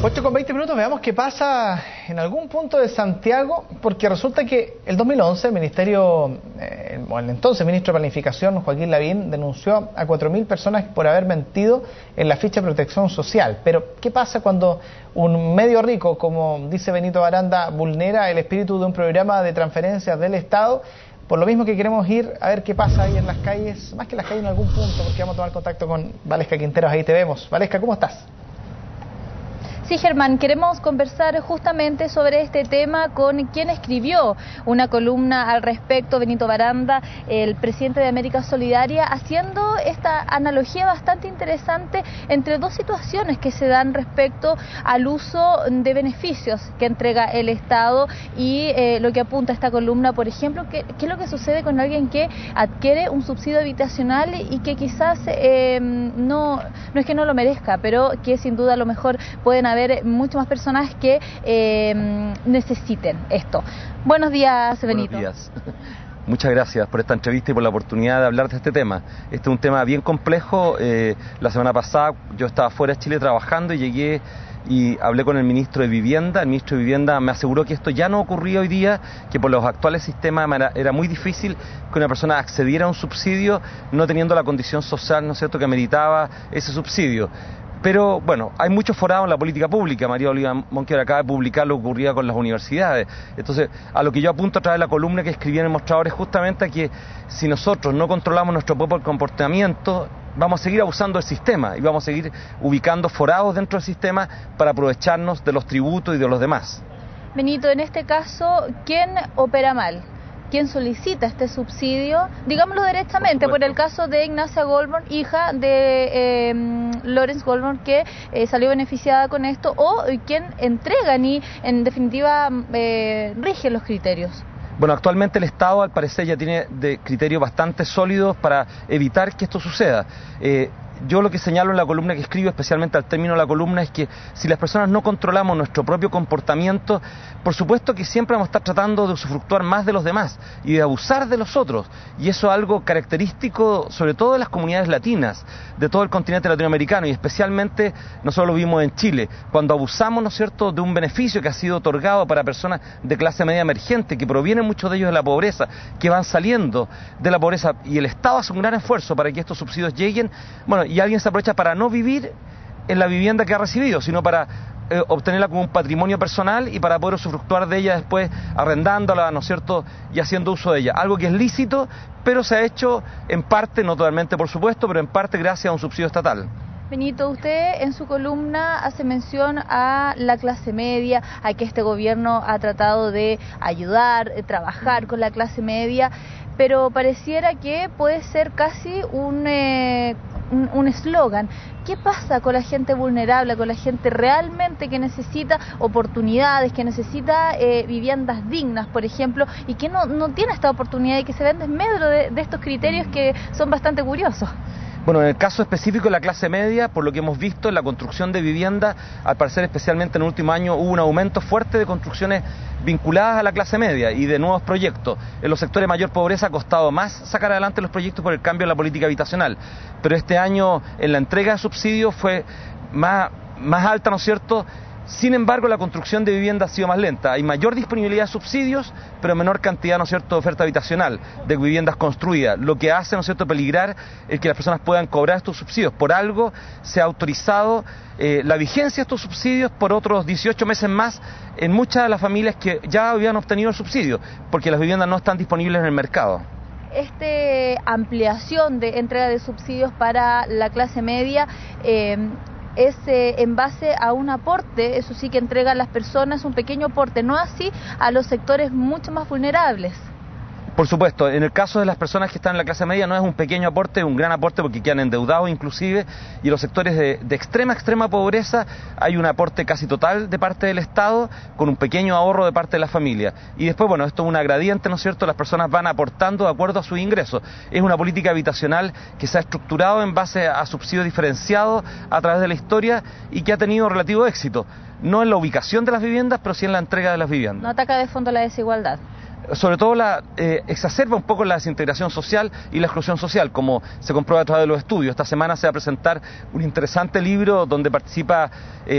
8:20, veamos qué pasa en algún punto de Santiago, porque resulta que el 2011 el entonces ministro de Planificación, Joaquín Lavín, denunció a 4.000 personas por haber mentido en la ficha de protección social. Pero, ¿qué pasa cuando un medio rico, como dice Benito Baranda, vulnera el espíritu de un programa de transferencias del Estado? Por lo mismo que queremos ir a ver qué pasa ahí en las calles, más que en las calles en algún punto, porque vamos a tomar contacto con Valesca Quinteros, ahí te vemos. Valesca, ¿cómo estás? Sí, Germán, queremos conversar justamente sobre este tema con quien escribió una columna al respecto, Benito Baranda, el presidente de América Solidaria, haciendo esta analogía bastante interesante entre dos situaciones que se dan respecto al uso de beneficios que entrega el Estado y lo que apunta esta columna, por ejemplo, qué es lo que sucede con alguien que adquiere un subsidio habitacional y que quizás no es que no lo merezca, pero que sin duda a lo mejor pueden haber muchas más personas que necesiten esto. Buenos días, Benito. Buenos días. Muchas gracias por esta entrevista y por la oportunidad de hablar de este tema. Este es un tema bien complejo. La semana pasada yo estaba fuera de Chile trabajando y llegué y hablé con el ministro de Vivienda. El ministro de Vivienda me aseguró que esto ya no ocurría hoy día, que por los actuales sistemas era muy difícil que una persona accediera a un subsidio no teniendo la condición social, ¿no es cierto?, que meritaba ese subsidio. Pero bueno, hay muchos forados en la política pública. María Oliva Monkever acaba de publicar lo que ocurría con las universidades. Entonces, a lo que yo apunto a través de la columna que escribí en el Mostrador es justamente a que si nosotros no controlamos nuestro propio comportamiento, vamos a seguir abusando del sistema y vamos a seguir ubicando forados dentro del sistema para aprovecharnos de los tributos y de los demás. Benito, en este caso, ¿quién opera mal? ¿Quién solicita este subsidio? Digámoslo derechamente, por el caso de Ignacia Goldborn, hija de Lawrence Goldborn, que salió beneficiada con esto, o quién entregan y en definitiva rige los criterios. Bueno, actualmente el Estado al parecer ya tiene criterios bastante sólidos para evitar que esto suceda. Yo lo que señalo en la columna que escribo, especialmente al término de la columna, es que si las personas no controlamos nuestro propio comportamiento, por supuesto que siempre vamos a estar tratando de usufructuar más de los demás y de abusar de los otros. Y eso es algo característico, sobre todo de las comunidades latinas, de todo el continente latinoamericano, y especialmente nosotros lo vimos en Chile, cuando abusamos, ¿no es cierto?, de un beneficio que ha sido otorgado para personas de clase media emergente, que provienen muchos de ellos de la pobreza, que van saliendo de la pobreza, y el Estado hace un gran esfuerzo para que estos subsidios lleguen. Bueno, y alguien se aprovecha para no vivir en la vivienda que ha recibido, sino para obtenerla como un patrimonio personal y para poder usufructuar de ella después arrendándola, ¿no es cierto?, y haciendo uso de ella. Algo que es lícito, pero se ha hecho en parte, no totalmente por supuesto, pero en parte gracias a un subsidio estatal. Benito, usted en su columna hace mención a la clase media, a que este gobierno ha tratado de ayudar, trabajar con la clase media, pero pareciera que puede ser casi un eslogan. ¿Qué pasa con la gente vulnerable, con la gente realmente que necesita oportunidades, que necesita viviendas dignas, por ejemplo, y que no tiene esta oportunidad y que se ven en medio de estos criterios que son bastante curiosos? Bueno, en el caso específico de la clase media, por lo que hemos visto en la construcción de vivienda, al parecer especialmente en el último año hubo un aumento fuerte de construcciones vinculadas a la clase media y de nuevos proyectos. En los sectores de mayor pobreza ha costado más sacar adelante los proyectos por el cambio en la política habitacional, pero este año en la entrega de subsidios fue más alta, ¿no es cierto? Sin embargo, la construcción de vivienda ha sido más lenta. Hay mayor disponibilidad de subsidios, pero menor cantidad, ¿no es cierto?, de oferta habitacional, de viviendas construidas, lo que hace, ¿no es cierto?, peligrar el que las personas puedan cobrar estos subsidios. Por algo se ha autorizado la vigencia de estos subsidios por otros 18 meses más en muchas de las familias que ya habían obtenido el subsidio, porque las viviendas no están disponibles en el mercado. Esta ampliación de entrega de subsidios para la clase media es en base a un aporte, eso sí, que entregan las personas, un pequeño aporte, no así a los sectores mucho más vulnerables. Por supuesto, en el caso de las personas que están en la clase media no es un pequeño aporte, es un gran aporte porque quedan endeudados inclusive, y en los sectores de extrema pobreza hay un aporte casi total de parte del Estado con un pequeño ahorro de parte de la familia. Y después, bueno, esto es una gradiente, ¿no es cierto?, las personas van aportando de acuerdo a sus ingresos. Es una política habitacional que se ha estructurado en base a subsidios diferenciados a través de la historia y que ha tenido relativo éxito. No en la ubicación de las viviendas, pero sí en la entrega de las viviendas. No ataca de fondo la desigualdad. sobre todo exacerba un poco la desintegración social y la exclusión social, como se comprueba a través de los estudios. Esta semana se va a presentar un interesante libro donde participa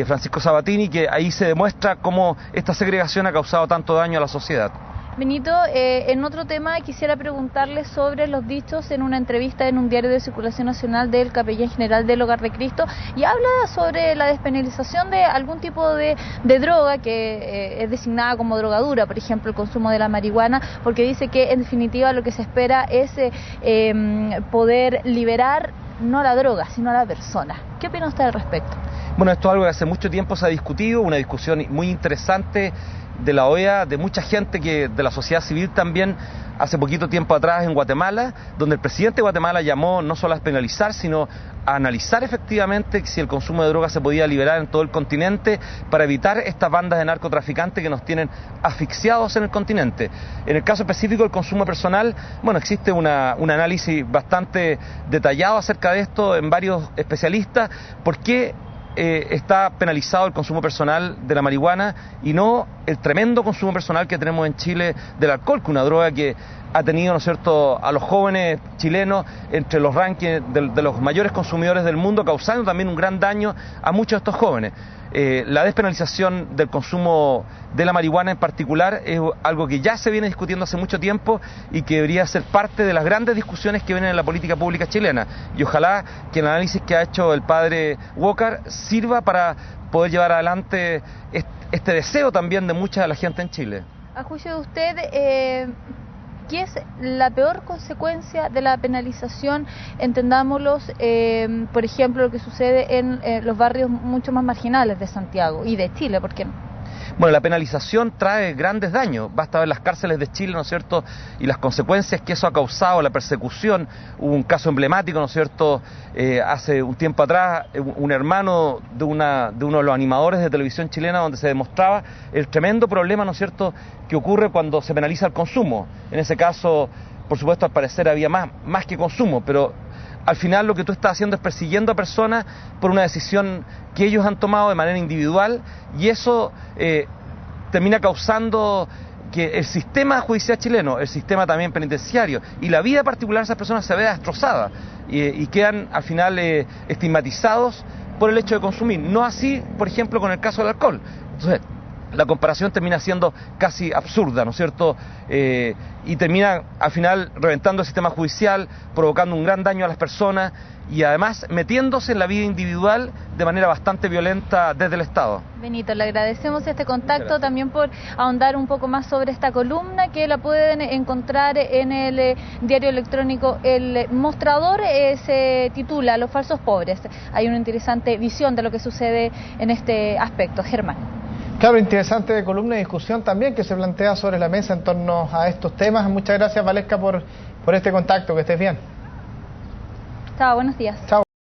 Francisco Sabatini, que ahí se demuestra cómo esta segregación ha causado tanto daño a la sociedad. Benito, en otro tema quisiera preguntarle sobre los dichos en una entrevista en un diario de circulación nacional del capellán general del Hogar de Cristo, y habla sobre la despenalización de algún tipo de droga que es designada como drogadura, por ejemplo el consumo de la marihuana, porque dice que en definitiva lo que se espera es poder liberar no la droga, sino a la persona. ¿Qué opina usted al respecto? Bueno, esto es algo que hace mucho tiempo se ha discutido, una discusión muy interesante de la OEA, de mucha gente de la sociedad civil también, hace poquito tiempo atrás en Guatemala, donde el presidente de Guatemala llamó no solo a despenalizar, sino a analizar efectivamente si el consumo de drogas se podía liberar en todo el continente para evitar estas bandas de narcotraficantes que nos tienen asfixiados en el continente. En el caso específico del consumo personal, bueno, existe un análisis bastante detallado acerca de esto en varios especialistas. ¿Por qué está penalizado el consumo personal de la marihuana y no el tremendo consumo personal que tenemos en Chile del alcohol, que es una droga que ha tenido, ¿no es cierto?, a los jóvenes chilenos entre los rankings de los mayores consumidores del mundo, causando también un gran daño a muchos de estos jóvenes? La despenalización del consumo de la marihuana en particular es algo que ya se viene discutiendo hace mucho tiempo y que debería ser parte de las grandes discusiones que vienen en la política pública chilena, y ojalá que el análisis que ha hecho el padre Walker sirva para poder llevar adelante este deseo también de mucha de la gente en Chile. A juicio de usted, ¿qué es la peor consecuencia de la penalización? Entendámoslos, por ejemplo, lo que sucede en los barrios mucho más marginales de Santiago y de Chile, ¿por qué no? Bueno, la penalización trae grandes daños. Basta ver las cárceles de Chile, ¿no es cierto?, y las consecuencias que eso ha causado, la persecución. Hubo un caso emblemático, ¿no es cierto?, hace un tiempo atrás, un hermano de uno de los animadores de televisión chilena, donde se demostraba el tremendo problema, ¿no es cierto?, que ocurre cuando se penaliza el consumo. En ese caso, por supuesto, al parecer había más que consumo, pero al final lo que tú estás haciendo es persiguiendo a personas por una decisión que ellos han tomado de manera individual, y eso termina causando que el sistema judicial chileno, el sistema también penitenciario y la vida particular de esas personas se vea destrozada y quedan al final estigmatizados por el hecho de consumir. No así, por ejemplo, con el caso del alcohol. Entonces, la comparación termina siendo casi absurda, ¿no es cierto? Y termina al final reventando el sistema judicial, provocando un gran daño a las personas y además metiéndose en la vida individual de manera bastante violenta desde el Estado. Benito, le agradecemos este contacto, también por ahondar un poco más sobre esta columna, que la pueden encontrar en el diario electrónico El Mostrador. Se titula Los falsos pobres. Hay una interesante visión de lo que sucede en este aspecto. Germán. Claro, interesante columna y discusión también que se plantea sobre la mesa en torno a estos temas. Muchas gracias, Valesca, por este contacto. Que estés bien. Chao, buenos días. Chao.